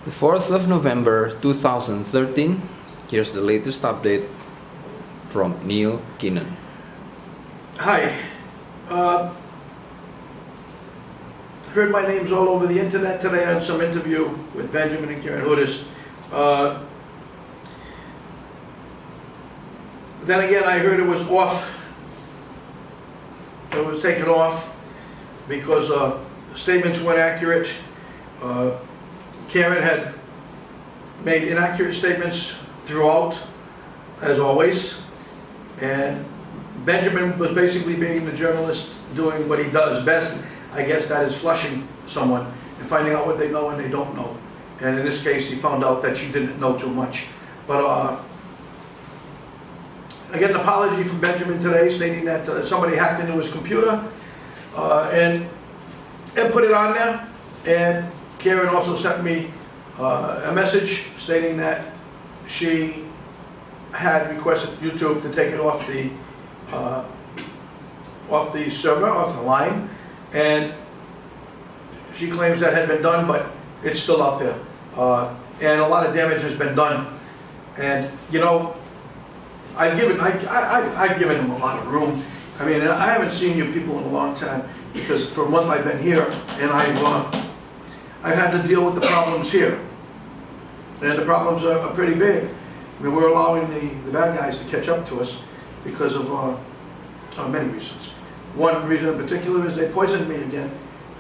The 4th of November 2013, here's the latest update from Neil Keenan. Hi. Heard my names all over the internet today on some interview with Benjamin and Karen Hudes. Then again, I heard it was off. It was taken off because statements weren't accurate. Karen had made inaccurate statements throughout, as always, and Benjamin was basically being the journalist doing what he does best. I guess that is flushing someone and finding out what they know and they don't know. And in this case, he found out that she didn't know too much. But I get an apology from Benjamin today stating that somebody hacked into his computer and put it on there. And Karen also sent me a message stating that she had requested YouTube to take it off the server, off the line, and she claims that had been done, but it's still out there, and a lot of damage has been done. And you know, I've given them a lot of room. I mean, I haven't seen you people in a long time because for a month I've been here, and I've had to deal with the problems here, and the problems are pretty big. I mean, we're allowing the bad guys to catch up to us because of many reasons. One reason in particular is they poisoned me again,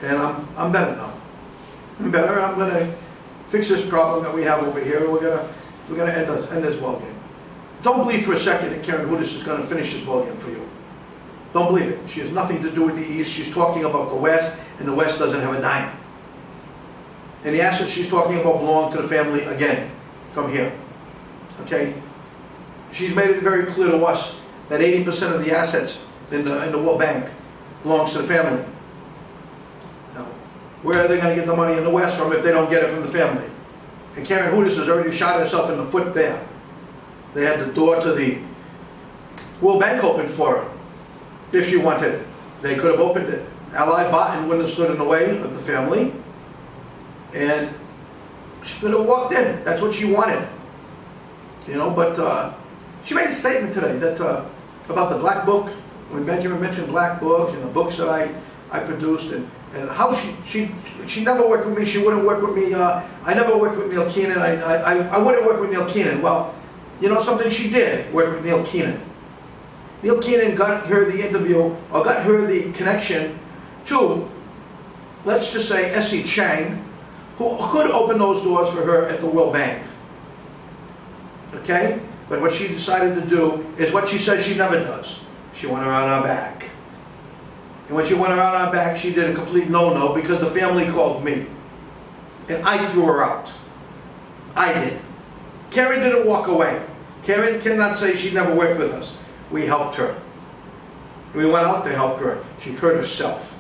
and I'm better now. I'm better, and I'm going to fix this problem that we have over here. We're gonna end this ball game. Don't believe for a second that Karen Hudes is going to finish this ball game for you. Don't believe it. She has nothing to do with the East. She's talking about the West, and the West doesn't have a dime. And the assets she's talking about belong to the family again, from here. Okay? She's made it very clear to us that 80% of the assets in the World Bank belongs to the family. Now, where are they going to get the money in the West from if they don't get it from the family? And Karen Hudes has already shot herself in the foot there. They had the door to the World Bank open for her, if she wanted it. They could have opened it. Allied Barton wouldn't have stood in the way of the family, and she could have walked in. That's what she wanted. You know, but she made a statement today that about the Black Book, when Benjamin mentioned Black Book and the books that I produced, and how she never worked with me. She wouldn't work with me. I never worked with Neil Keenan. I wouldn't work with Neil Keenan. Well, you know something, she did work with Neil Keenan. Neil Keenan got her the interview, or got her the connection to, let's just say, S.E. Chang, who could open those doors for her at the World Bank. Okay? But what she decided to do is what she says she never does. She went around our back. And when she went around our back, she did a complete no-no because the family called me. And I threw her out. I did. Karen didn't walk away. Karen cannot say she never worked with us. We helped her. We went out to help her. She hurt herself.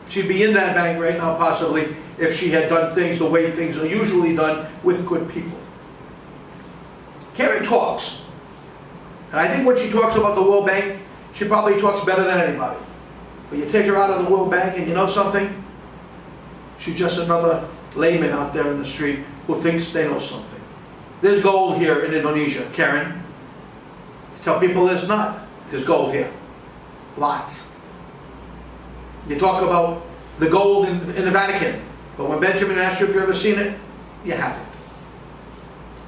She'd be in that bank right now possibly if she had done things the way things are usually done with good people. Karen talks. And I think when she talks about the World Bank, she probably talks better than anybody. But you take her out of the World Bank and you know something? She's just another layman out there in the street who thinks they know something. There's gold here in Indonesia, Karen. Tell people there's not. There's gold here. Lots. You talk about the gold in the Vatican. But when Benjamin asked you if you've ever seen it, you haven't.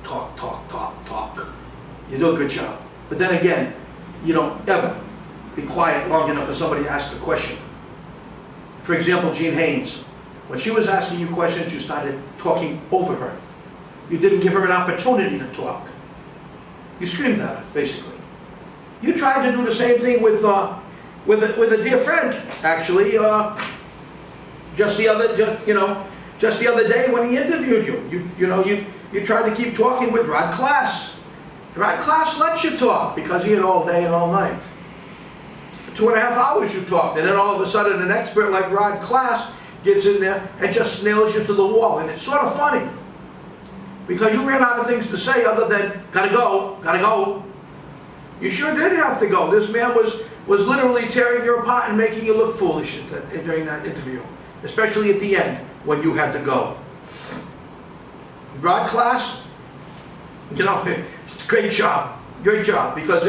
Talk, talk, talk, talk. You do a good job. But then again, you don't ever be quiet long enough for somebody to ask a question. For example, Jean Haynes. When she was asking you questions, you started talking over her. You didn't give her an opportunity to talk. You screamed at her, basically. You tried to do the same thing with a dear friend, actually. Just the other day when he interviewed you. You tried to keep talking with Rod Class. Rod Class lets you talk because he had all day and all night. For 2.5 hours you talked, and then all of a sudden an expert like Rod Class gets in there and just nails you to the wall. And it's sort of funny because you ran out of things to say other than gotta go, gotta go. You sure did have to go. This man was literally tearing you apart and making you look foolish during that interview, especially at the end when you had to go. broad class, you know, great job, because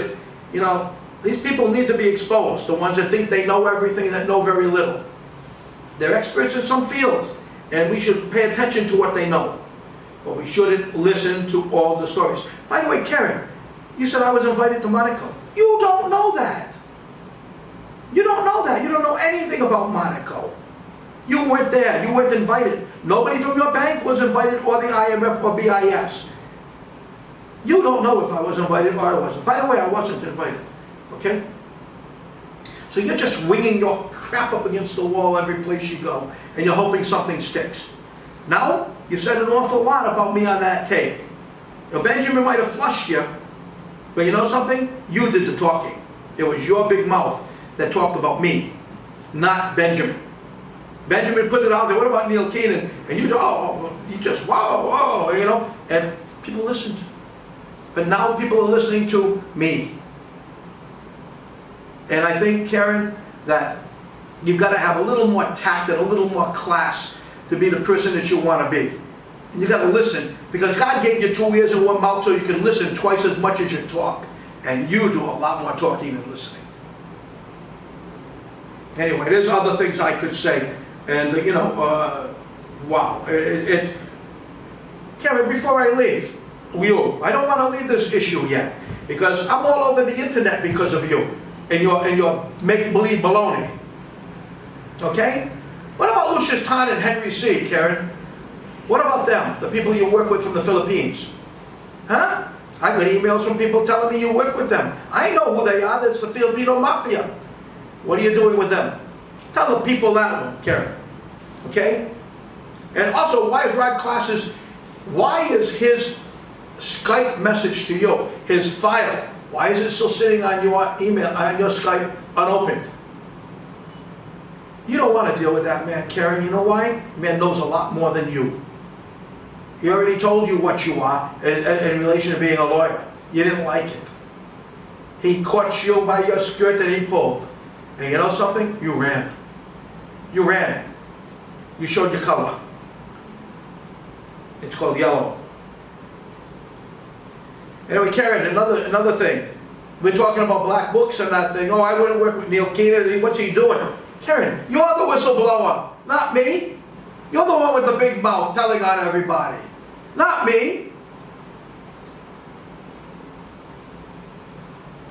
these people need to be exposed. The ones that think they know everything, that know very little. They're experts in some fields, and we should pay attention to what they know. But we shouldn't listen to all the stories. By the way, Karen, you said I was invited to Monaco. You don't know that. You don't know that. You don't know anything about Monaco. You weren't there. You weren't invited. Nobody from your bank was invited, or the IMF or BIS. You don't know if I was invited or I wasn't. By the way, I wasn't invited. Okay? So you're just winging your crap up against the wall every place you go, and you're hoping something sticks. Now, you said an awful lot about me on that tape. Benjamin might have flushed you, but you know something? You did the talking. It was your big mouth that talked about me, not Benjamin. Benjamin put it out there. What about Neil Keenan? And you just whoa, and people listened. But now people are listening to me. And I think, Karen, that you've got to have a little more tact and a little more class to be the person that you want to be. And you've got to listen, because God gave you 2 ears and 1 mouth so you can listen twice as much as you talk. And you do a lot more talking than listening. Anyway, there's other things I could say. And, wow. Karen, before I leave, I don't want to leave this issue yet, because I'm all over the internet because of you and your make-believe baloney. Okay? What about Lucius Tan and Henry C., Karen? What about them, the people you work with from the Philippines? Huh? I got emails from people telling me you work with them. I know who they are. That's the Filipino Mafia. What are you doing with them? Tell the people that one, Karen. Okay? And also, why is his Skype message to you, his file, why is it still sitting on your email, on your Skype, unopened? You don't want to deal with that man, Karen. You know why? Man knows a lot more than you. He already told you what you are in relation to being a lawyer. You didn't like it. He caught you by your skirt and he pulled. And you know something? You ran. You ran. You showed your color. It's called yellow. Anyway, Karen, another thing. We're talking about black books and that thing. Oh, I wouldn't work with Neil Keenan. What's he doing? Karen, you're the whistleblower, not me. You're the one with the big mouth telling on everybody, not me.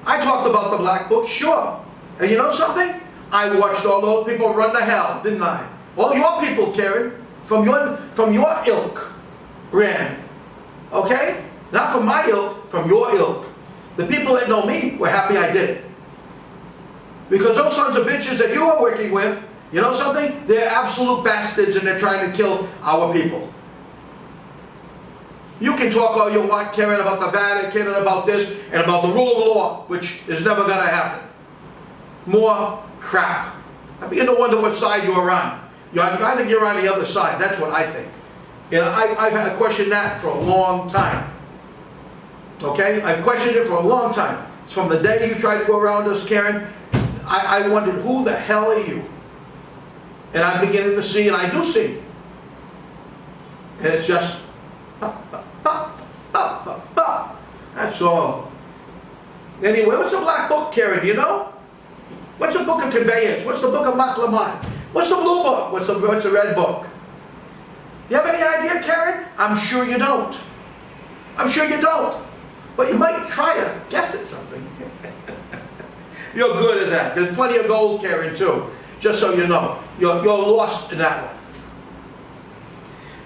I talked about the black book, sure. And you know something? I watched all those people run to hell, didn't I? All your people, Karen, from your ilk, ran. Okay? Not from my ilk, from your ilk. The people that know me were happy I did it. Because those sons of bitches that you are working with, you know something? They're absolute bastards and they're trying to kill our people. You can talk all you want, Karen, about the Vatican and about this and about the rule of law, which is never going to happen. More crap. I begin to wonder what side you're on. I think you're on the other side. That's what I think. And I've had to question that for a long time. Okay? I've questioned it for a long time. It's from the day you tried to go around us, Karen. I wondered, who the hell are you? And I'm beginning to see, and I do see. And it's just, that's all. Anyway, what's the black book, Karen? Do you know? What's the book of conveyance? What's the book of Maklamad? What's the blue book? What's the red book? You have any idea, Karen? I'm sure you don't. I'm sure you don't. But you might try to guess at something. You're good at that. There's plenty of gold, Karen, too. Just so you know. You're lost in that one.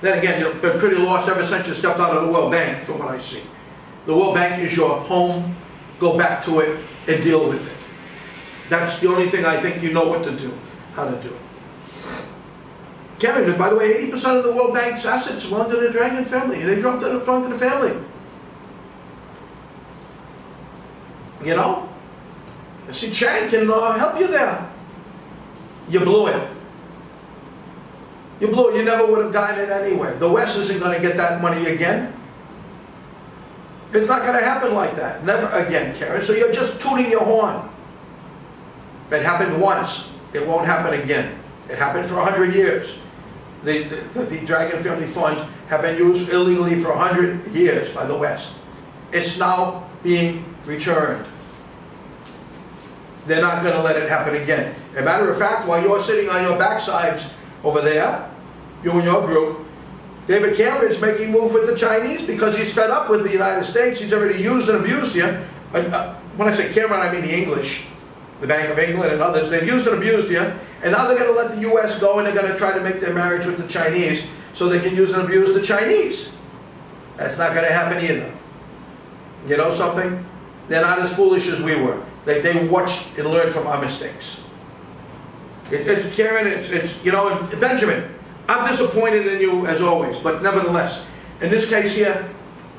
Then again, you've been pretty lost ever since you stepped out of the World Bank, from what I see. The World Bank is your home. Go back to it and deal with it. That's the only thing I think you know what to do, how to do. Karen, by the way, 80% of the World Bank's assets belong to the Dragon family. And they belong to the family. You know? See, Chang can help you there. You blew it. You blew it. You never would have gotten it anyway. The West isn't going to get that money again. It's not going to happen like that. Never again, Karen. So you're just tooting your horn. It happened once. It won't happen again. It happened for 100 years. the Dragon family funds have been used illegally for 100 years by the West. It's now being returned. They're not going to let it happen again. As a matter of fact, while you're sitting on your backsides over there, you and your group, David Cameron's making move with the Chinese because he's fed up with the United States. He's already used and abused you. When I say Cameron, I mean the English, the Bank of England and others. They've used and abused you, and now they're going to let the U.S. go, and they're going to try to make their marriage with the Chinese so they can use and abuse the Chinese. That's not going to happen either. You know something? They're not as foolish as we were. They watched and learned from our mistakes. It's Karen, it's you know, Benjamin, I'm disappointed in you as always, but nevertheless, in this case here,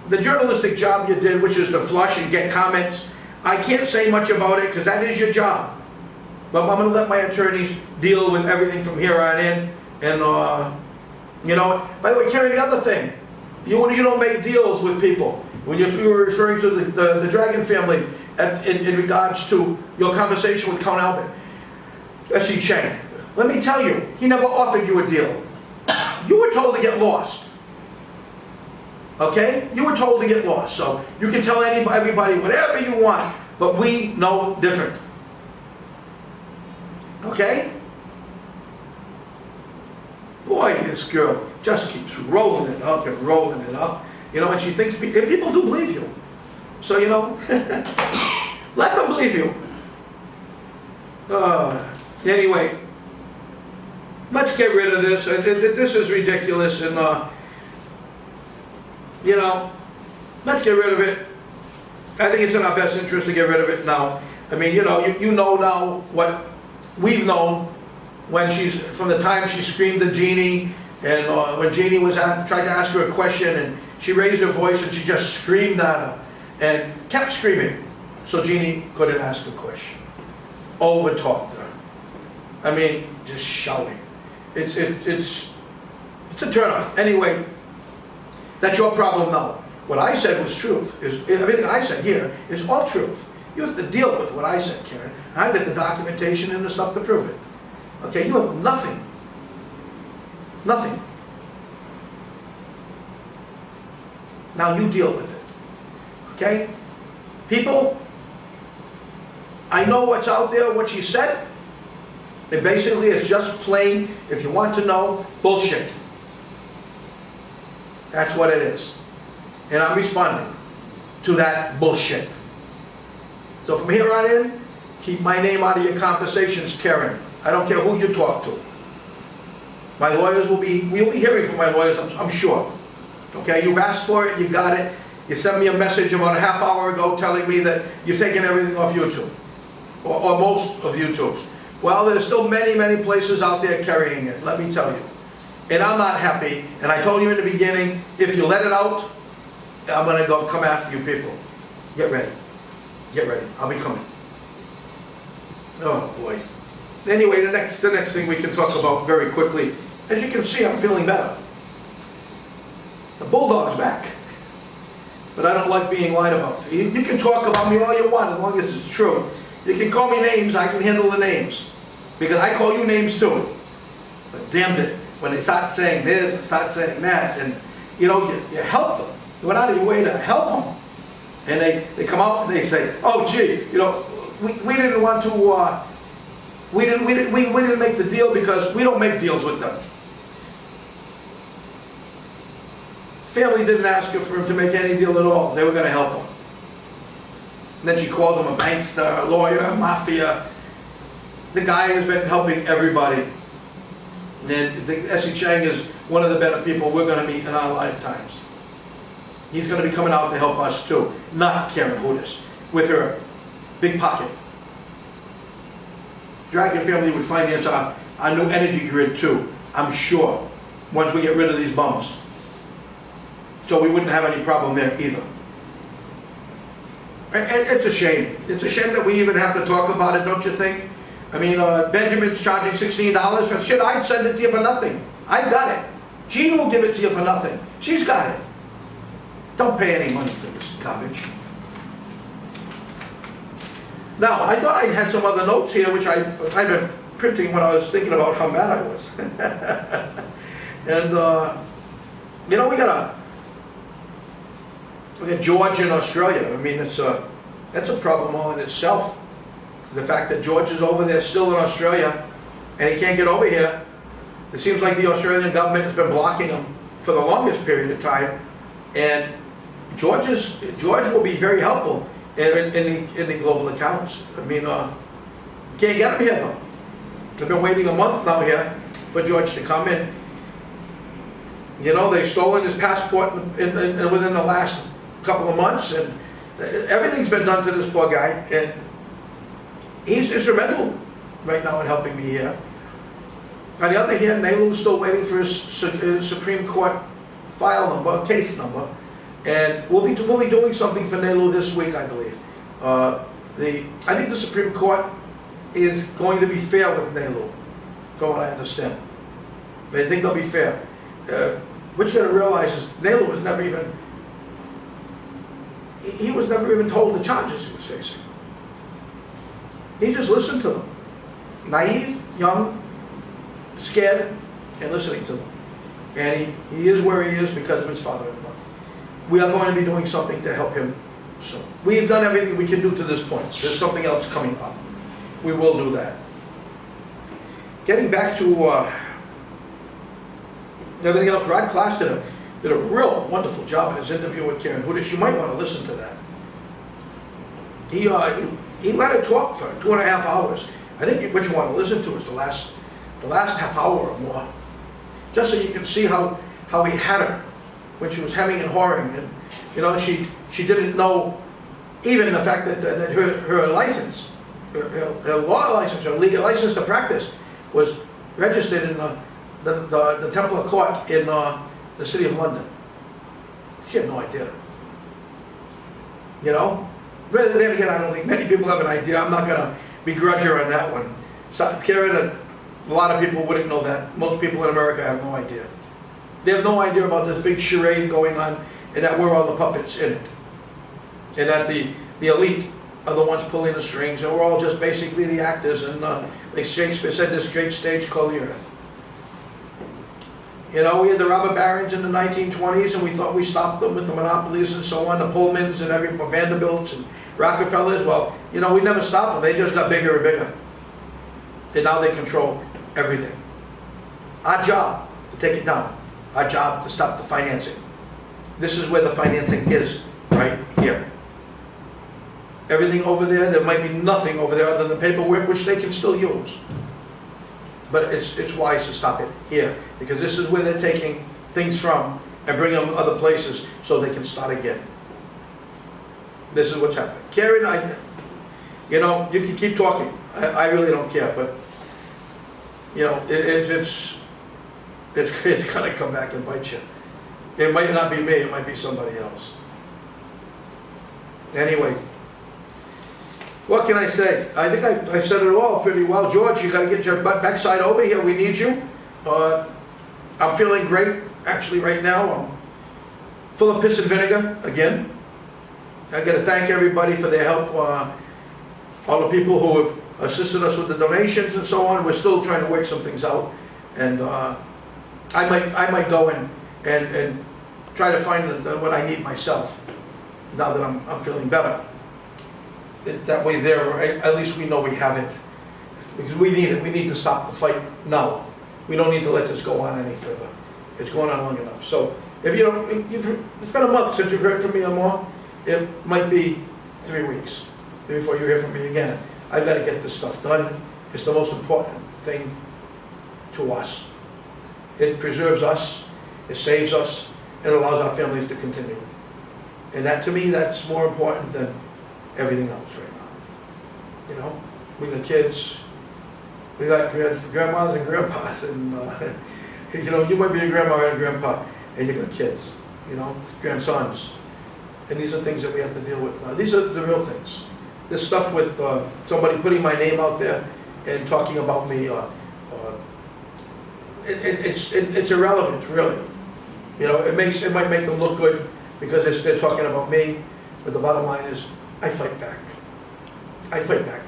the journalistic job you did, which is to flush and get comments, I can't say much about it because that is your job. But I'm going to let my attorneys deal with everything from here on in. And, you know, by the way, Karen, the other thing, you don't make deals with people. When you were referring to the Dragon family in regards to your conversation with Count Albert, S.C. Chang, let me tell you, he never offered you a deal. You were told to get lost. Okay? You were told to get lost. So you can tell everybody whatever you want, but we know different. Okay? Boy, this girl just keeps rolling it up and rolling it up. You know, and she thinks, and people do believe you. So, you know, let them believe you. Anyway, let's get rid of this. This is ridiculous, and, you know, let's get rid of it. I think it's in our best interest to get rid of it now. I mean, you know, you know now what we've known when from the time she screamed at Jeannie, and when Jeannie tried to ask her a question, and she raised her voice and she just screamed at her and kept screaming, so Jeannie couldn't ask a question. Over-talked her. I mean, just shouting. It's a turnoff. Anyway, that's your problem now. What I said was truth. Everything I said here is all truth. You have to deal with what I said, Karen. I've got the documentation and the stuff to prove it. Okay, you have nothing. Nothing. Now you deal with it. Okay? People, I know what's out there, what she said. And basically it's just plain, if you want to know, bullshit. That's what it is. And I'm responding to that bullshit. So from here on in, keep my name out of your conversations, Karen. I don't care who you talk to. My lawyers we'll be hearing from my lawyers, I'm sure. Okay, you've asked for it, you got it. You sent me a message about a half hour ago telling me that you've taken everything off YouTube. Or most of YouTube's. Well, there's still many, many places out there carrying it, let me tell you. And I'm not happy, and I told you in the beginning, if you let it out, I'm going to come after you people. Get ready. Get ready. I'll be coming. Oh, boy. Anyway, the next thing we can talk about very quickly, as you can see, I'm feeling better. The bulldog's back. But I don't like being lied about. You can talk about me all you want, as long as it's true. You can call me names, I can handle the names. Because I call you names too. But damn it, when they start saying this and start saying that, and you know, you help them. You went out of your way to help them. And they come out and they say, oh gee, you know, we didn't want to, we didn't make the deal because we don't make deals with them. Family didn't ask her for him to make any deal at all. They were going to help him. And then she called him a bankster, a lawyer, a mafia. The guy has been helping everybody. And S.C. Chang is one of the better people we're going to meet in our lifetimes. He's going to be coming out to help us too, not Karen Hudes, with her big pocket. Dragon family would finance our new energy grid too, I'm sure, once we get rid of these bums. So we wouldn't have any problem there either. And it's a shame. It's a shame that we even have to talk about it, don't you think? I mean, Benjamin's charging $16 for shit. I'd send it to you for nothing. I've got it. Jean will give it to you for nothing. She's got it. Don't pay any money for this garbage. Now, I thought I had some other notes here, which I've been printing when I was thinking about how mad I was. And, you know, we got George in Australia. I mean, that's a problem all in itself. The fact that George is over there still in Australia and he can't get over here. It seems like the Australian government has been blocking him for the longest period of time. And George will be very helpful in the global accounts. I mean, can't get him here though. They've been waiting a month now here for George to come in. You know, they've stolen his passport within the last couple of months, and everything's been done to this poor guy. And he's instrumental right now in helping me here. On the other hand, Nehru's still waiting for his Supreme Court file number, case number, and we'll be doing something for Nehru this week, I believe. I think the Supreme Court is going to be fair with Nehru, from what I understand. They think they'll be fair. What you got to realize is Nehru was never even told the charges he was facing. He just listened to them. Naive, young, scared, and listening to them. And he is where he is because of his father-in-law. We are going to be doing something to help him soon. We have done everything we can do to this point. There's something else coming up. We will do that. Getting back to everything else, Rod Klass did a real wonderful job in his interview with Karen Hudes. You might want to listen to that. He let her talk for 2.5 hours. I think what you want to listen to is the last half hour or more, just so you can see how he had her when she was hemming and hawing, and you know she didn't know even the fact that her license, her law license, her legal license to practice was registered in the Templar Court in the city of London. She had no idea. You know, but then again, I don't think many people have an idea. I'm not going to begrudge her on that one. So, Karen, a lot of people wouldn't know that. Most people in America have no idea. They have no idea about this big charade going on, and that we're all the puppets in it, and that the elite are the ones pulling the strings, and we're all just basically the actors. And like Shakespeare said, this great stage called the earth. You know, we had the robber barons in the 1920s, and we thought we stopped them with the monopolies and so on, the Pullmans and Vanderbilts and Rockefellers. Well, you know, we never stopped them. They just got bigger and bigger. And now they control everything. Our job to take it down. Our job to stop the financing. This is where the financing is, right here. Everything over there might be nothing over there other than paperwork, which they can still use. But it's wise to stop it here, because this is where they're taking things from and bringing them other places so they can start again. This is what's happening. Karen, you know, you can keep talking. I really don't care, but you know, it's gonna come back and bite you. It might not be me, it might be somebody else. Anyway, what can I say? I think I've said it all pretty well. George, you got to get your backside over here. We need you. I'm feeling great, actually, right now. I'm full of piss and vinegar again. I got to thank everybody for their help. All the people who have assisted us with the donations and so on. We're still trying to work some things out, and I might go and try to find what I need myself. Now that I'm feeling better. That way there, at least we know we have it. Because we need it. We need to stop the fight now. We don't need to let this go on any further. It's going on long enough. So, if you don't, it's been a month since you've heard from me or more. It might be 3 weeks before you hear from me again. I've got to get this stuff done. It's the most important thing to us. It preserves us. It saves us. It allows our families to continue. And that, to me, that's more important than everything else right now. You know, we got kids, we got grandmas and grandpas, and you know, you might be a grandma and a grandpa, and you got kids, you know, grandsons, and these are things that we have to deal with. These are the real things. This stuff with somebody putting my name out there and talking about me, it's irrelevant, really. You know, it might make them look good because they're talking about me, but the bottom line is, I fight back. I fight back.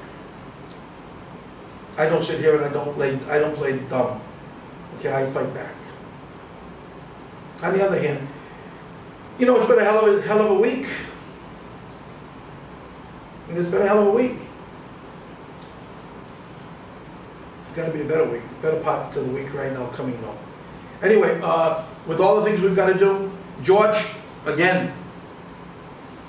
I don't sit here and I don't play dumb. Okay, I fight back. On the other hand, you know, it's been a hell of a week. It's been a hell of a week. It's got to be a better week, better part to the week right now coming now. Anyway, with all the things we've got to do, George, again,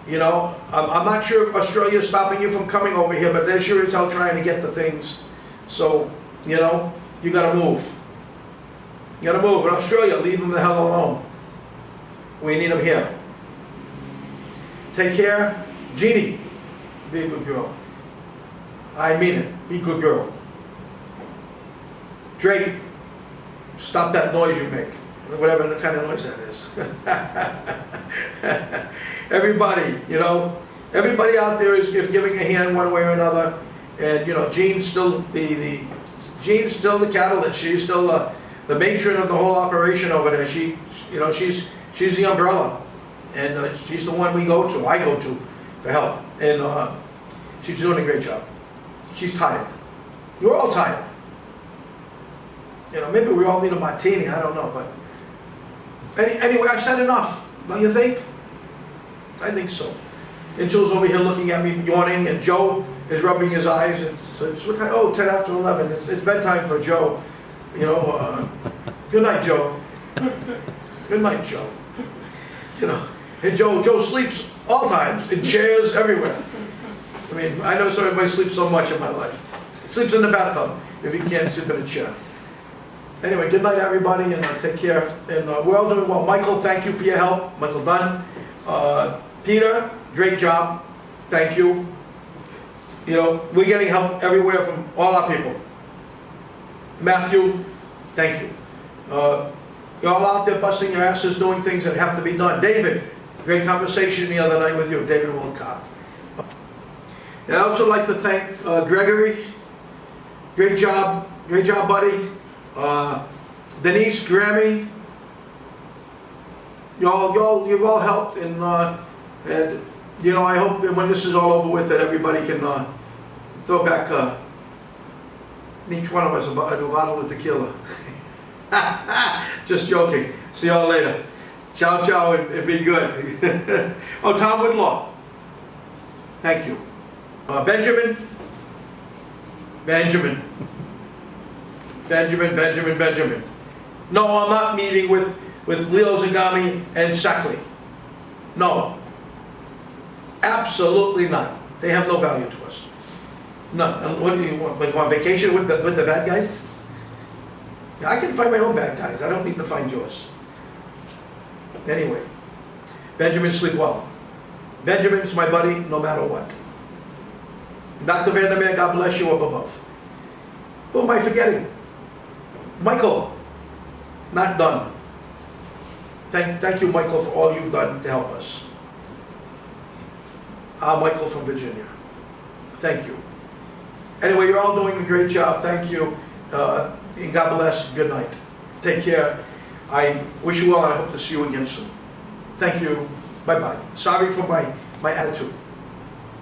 you know, I'm not sure if Australia's stopping you from coming over here, but they're sure as hell trying to get the things. So, you know, you got to move. You got to move. In Australia, leave them the hell alone. We need them here. Take care. Jeannie, be a good girl. I mean it. Be a good girl. Drake, stop that noise you make. Whatever the kind of noise that is. Everybody, you know, everybody out there is giving a hand one way or another. And, you know, Jean's still Jean's still the catalyst. She's still the matron of the whole operation over there. She, you know, she's the umbrella. And she's the one I go to for help. And she's doing a great job. She's tired. We're all tired. You know, maybe we all need a martini, I don't know, but anyway, I've said enough, don't you think? I think so. And Joe's over here looking at me, yawning, and Joe is rubbing his eyes, and so it's what time? Oh, 10 after 11. It's bedtime for Joe. You know, good night, Joe. Good night, Joe. You know, and Joe sleeps all times, in chairs, everywhere. I mean, I know everybody sleeps so much in my life. He sleeps in the bathtub if he can't sleep in a chair. Anyway, good night, everybody, and take care. And we're all doing well. Michael, thank you for your help. Michael Dunn. Peter, great job. Thank you. You know, we're getting help everywhere from all our people. Matthew, thank you. You're all out there busting your asses doing things that have to be done. David, great conversation the other night with you, David Wilcott. And I'd also like to thank Gregory. Great job, buddy. Denise, Grammy, you've all helped, and you know, I hope that when this is all over with, that everybody can throw back each one of us a bottle of tequila. Just joking. See y'all later. Ciao, ciao, and be good. Oh, Tom Whitlaw, thank you. Benjamin. No, I'm not meeting with Leo Zagami and Sackley. No. Absolutely not. They have no value to us. None. And what do you want? Like, on vacation with the bad guys? I can find my own bad guys. I don't need to find yours. Anyway. Benjamin, sleep well. Benjamin's my buddy no matter what. Dr. Vandermeer, God bless you up above. Who am I forgetting? Michael, not done. Thank you, Michael, for all you've done to help us. Michael from Virginia. Thank you. Anyway, you're all doing a great job. Thank you. And God bless. Good night. Take care. I wish you well, and I hope to see you again soon. Thank you. Bye-bye. Sorry for my attitude.